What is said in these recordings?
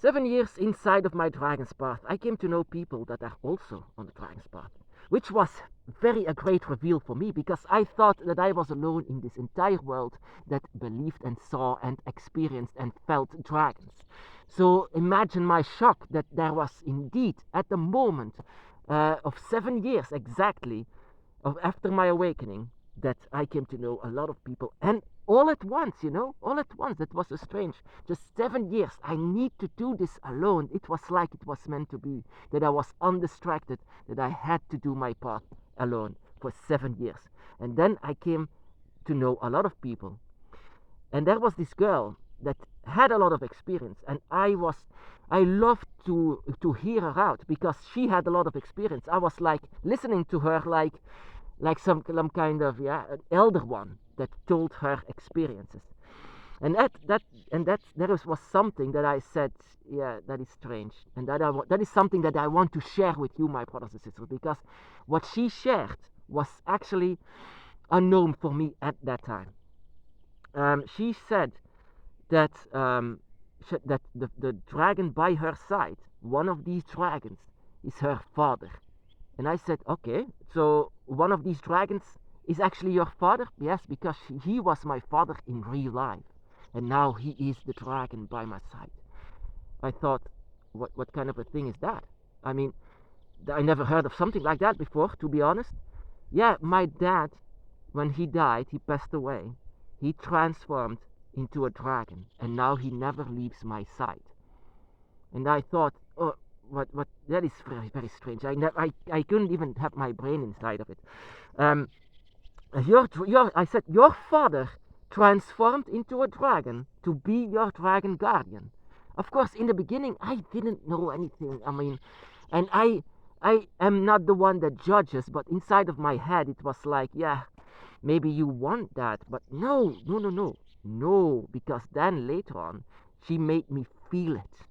7 years inside of my dragon's path, I came to know people that are also on the dragon's path, which was a great reveal for me, because I thought that I was alone in this entire world that believed and saw and experienced and felt dragons. So imagine my shock that there was indeed, at the moment of 7 years exactly after my awakening, that I came to know a lot of people, and all at once, all at once. That was so strange. Just 7 years. I need to do this alone. It was like it was meant to be, that I was undistracted, that I had to do my path alone for 7 years. And then I came to know a lot of people. And there was this girl that had a lot of experience, and I loved to hear her out, because she had a lot of experience. I was like listening to her like some kind of an elder one that told her experiences. And that was something that I said, yeah, that is strange, and that is something that I want to share with you, my brothers and sisters, because what she shared was actually unknown for me at that time. She said that that the dragon by her side, one of these dragons, is her father. And I said, okay, so one of these dragons is actually your father? Yes, because he was my father in real life. And now he is the dragon by my side. I thought, what kind of a thing is that? I mean, I never heard of something like that before, to be honest. Yeah, my dad, when he died, he passed away. He transformed into a dragon, and now he never leaves my side. And I thought, oh, what that is very, very strange. I couldn't even have my brain inside of it. I said, your father transformed into a dragon to be your dragon guardian. Of course, in the beginning, I didn't know anything. I mean, and I am not the one that judges, but inside of my head, it was like, yeah, maybe you want that, but no, because then later on, she made me feel it.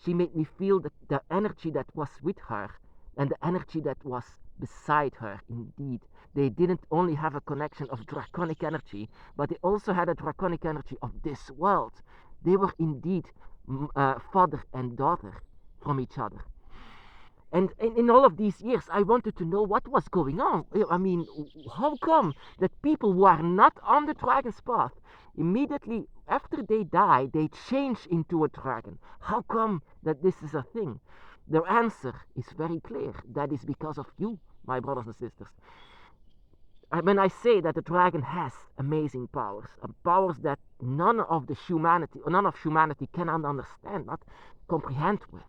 She made me feel the energy that was with her, and the energy that was beside her. Indeed, they didn't only have a connection of draconic energy, but they also had a draconic energy of this world. They were indeed father and daughter from each other. And in all of these years, I wanted to know what was going on. I mean, how come that people who are not on the dragon's path, immediately after they die, they change into a dragon? How come that this is a thing? The answer is very clear. That is because of you, my brothers and sisters. When I say that the dragon has amazing powers that none of humanity cannot understand, not comprehend with.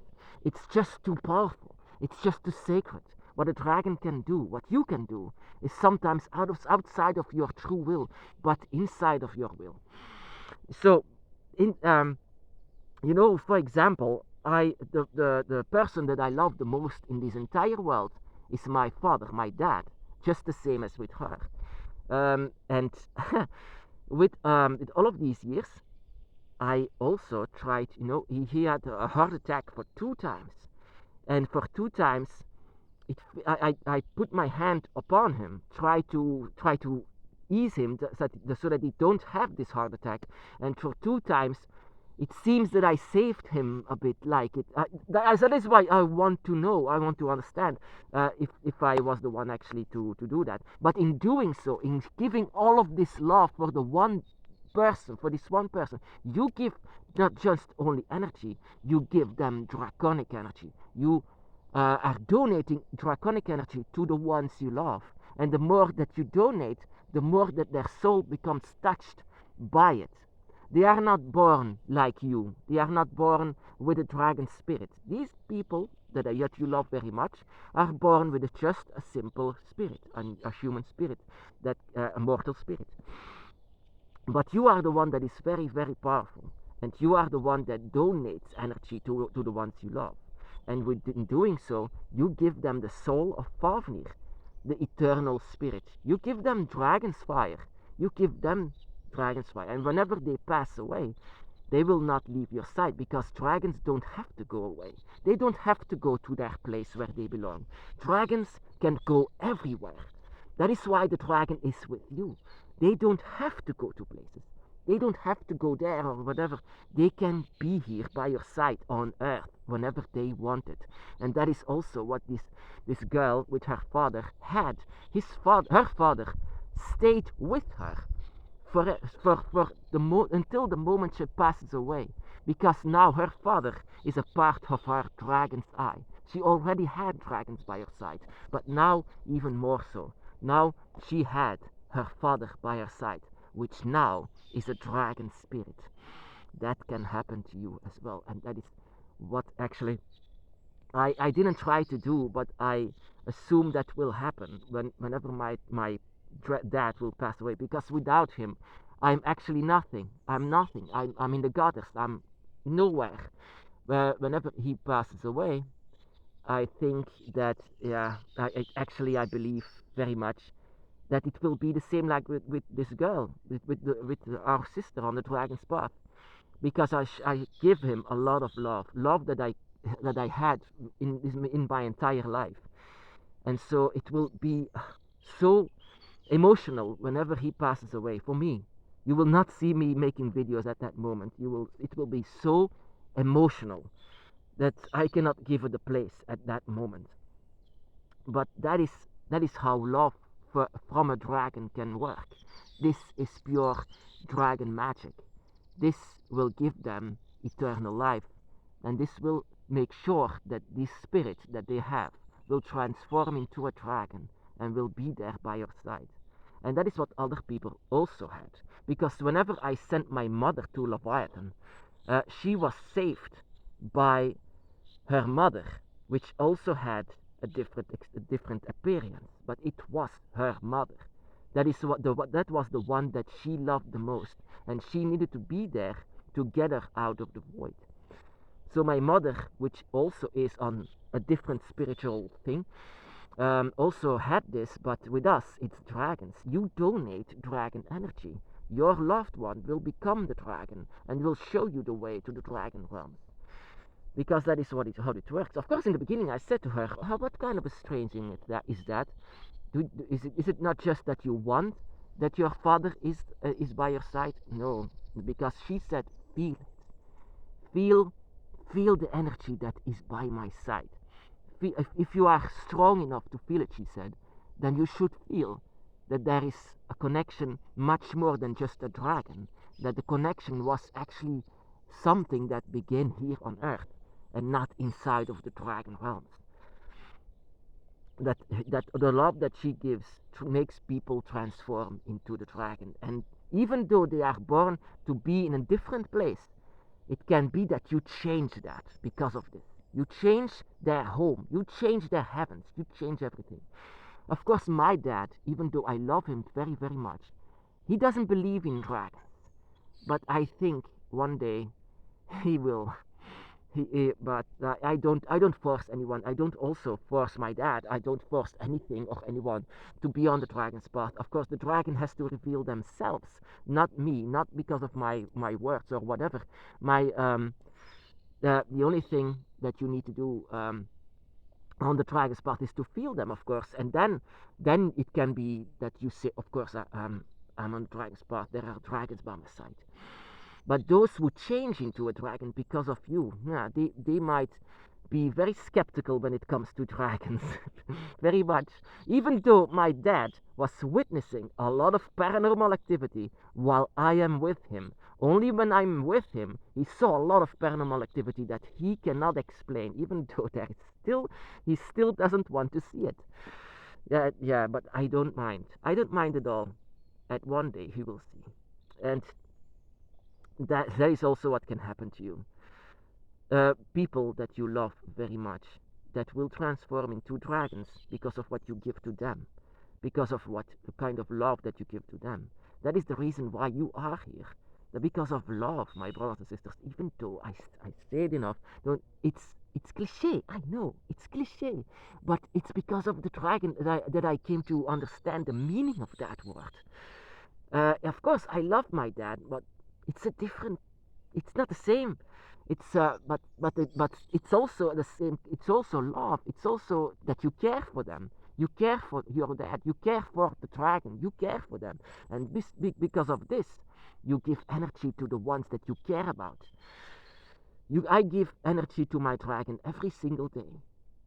It's just too powerful. It's just too sacred. What a dragon can do, what you can do, is sometimes outside of your true will, but inside of your will. So, for example, the person that I love the most in this entire world is my father, my dad, just the same as with her. And with all of these years, I also tried. He had a heart attack for 2 times. And for 2 times, I put my hand upon him, try to ease him so that he don't have this heart attack. And for 2 times, it seems that I saved him a bit. Like it. So that's why I want to know. I want to understand if I was the one actually to do that. But in doing so, in giving all of this love for the one person, for this one person, you give not just only energy, you give them draconic energy. You are donating draconic energy to the ones you love. And the more that you donate, the more that their soul becomes touched by it. They are not born like you. They are not born with a dragon spirit. These people that yet you love very much are born with just a simple spirit, a human spirit, a mortal spirit. But you are the one that is very, very powerful. And you are the one that donates energy to the ones you love. And in doing so, you give them the soul of Fafnir, the eternal spirit. You give them dragon's fire. You give them dragon's fire. And whenever they pass away, they will not leave your side, because dragons don't have to go away. They don't have to go to their place where they belong. Dragons can go everywhere. That is why the dragon is with you. They don't have to go to places. They don't have to go there or whatever. They can be here by your side on earth whenever they want it. And that is also what this girl with her father had. Her father stayed with her for until the moment she passes away, because now her father is a part of her dragon's eye. She already had dragons by her side, but now even more so. Now she had her father by her side, which now is a dragon spirit. That can happen to you as well, and that is what actually I didn't try to do, but I assume that will happen whenever my dad will pass away, because without him I'm actually nothing. I'm nothing. I'm in the gutters. I'm nowhere. Whenever he passes away, I think that, yeah, actually I believe very much that it will be the same like with this girl, with our sister on the dragon's path, because I give him a lot of love that I had in my entire life. And so it will be so emotional whenever he passes away for me. You will not see me making videos at that moment. It will be so emotional that I cannot give it a place at that moment. But that is how love from a dragon can work. This is pure dragon magic. This will give them eternal life, and this will make sure that this spirit that they have will transform into a dragon and will be there by your side. And that is what other people also had, because whenever I sent my mother to Leviathan, she was saved by her mother, which also had a different appearance, but it was her mother. That was the one that she loved the most, and she needed to be there to get her out of the void. So my mother, which also is on a different spiritual thing, also had this, but with us it's dragons. You donate dragon energy. Your loved one will become the dragon and will show you the way to the dragon realms, because that is how it works. Of course, in the beginning I said to her, oh, what kind of a strange thing is that? Is it not just that you want that your father is by your side? No, because she said, feel it. Feel the energy that is by my side. If you are strong enough to feel it, she said, then you should feel that there is a connection much more than just a dragon, that the connection was actually something that began here on earth and not inside of the dragon realms. That the love that she gives makes people transform into the dragon, and even though they are born to be in a different place, it can be that you change that because of this. You change their home, you change their heavens, you change everything. Of course, my dad, even though I love him very, very much, he doesn't believe in dragons. But I think one day he will. But I don't force anyone. I don't also force my dad. I don't force anything or anyone to be on the dragon's path. Of course, the dragon has to reveal themselves, not me, not because of my words or whatever. The only thing that you need to do on the dragon's path is to feel them, of course, and then it can be that you say, of course, I'm on the dragon's path. There are dragons by my side. But those who change into a dragon because of you, yeah, they might be very skeptical when it comes to dragons. Very much. Even though my dad was witnessing a lot of paranormal activity while I am with him. Only when I'm with him, he saw a lot of paranormal activity that he cannot explain, even though he still doesn't want to see it. Yeah, but I don't mind. I don't mind at all. At one day he will see. And that is also what can happen to you. People that you love very much, that will transform into dragons because of what you give to them, because of what the kind of love that you give to them. That is the reason why you are here. Because of love, my brothers and sisters. Even though I say it enough, it's cliche. I know it's cliche, but it's because of the dragon that I came to understand the meaning of that word. Of course, I love my dad, but it's a different. It's not the same. It's but it's also the same. It's also love. It's also that you care for them. You care for your dad. You care for the dragon. You care for them, and because of this, You give energy to the ones that you care about. I give energy to my dragon every single day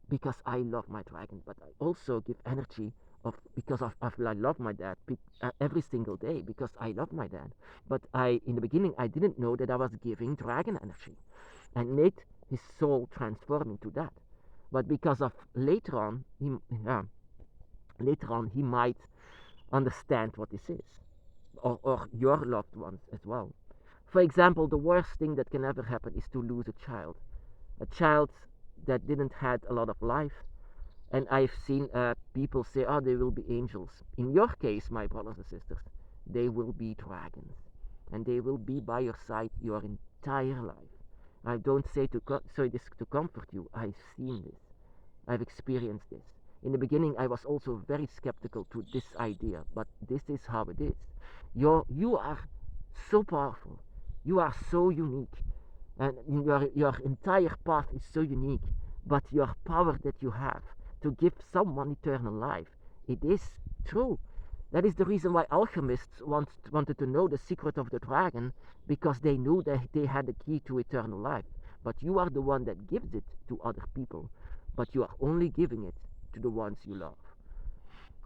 because I love my dragon, but I also give energy because I love my dad every single day because I love my dad. But in the beginning I didn't know that I was giving dragon energy and made his soul transform into that. But because of later on he might understand what this is, or your loved ones as well. For example, the worst thing that can ever happen is to lose a child that didn't had a lot of life. And I've seen people say, oh, they will be angels. In your case, my brothers and sisters, they will be dragons, and they will be by your side your entire life. I don't say this to comfort you. I've seen this. I've experienced this. In the beginning, I was also very skeptical to this idea, but this is how it is. You are so powerful. You are so unique, and your entire path is so unique. But your power that you have to give someone eternal life, it is true. That is the reason why alchemists wanted to know the secret of the dragon, because they knew that they had the key to eternal life. But you are the one that gives it to other people, but you are only giving it to the ones you love.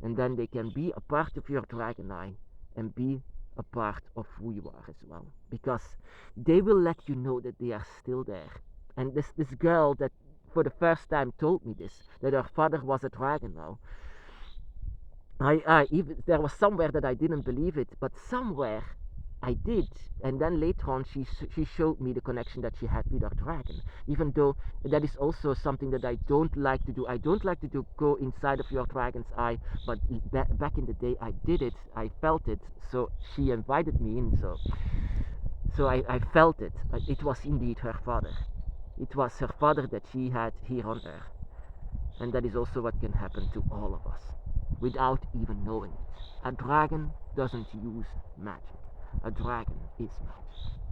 And then they can be a part of your dragon eye and be a part of who you are as well, because they will let you know that they are still there. And this girl that for the first time told me this, that her father was a dragon now, I even there was somewhere that I didn't believe it, but somewhere I did. And then later on she showed me the connection that she had with her dragon, even though that is also something that I don't like to do. I don't like to go inside of your dragon's eye, but back in the day I did it. I felt it, so she invited me in, so I felt it. It was indeed her father. It was her father that she had here on earth. And that is also what can happen to all of us without even knowing it. A dragon doesn't use magic. A dragon is magic.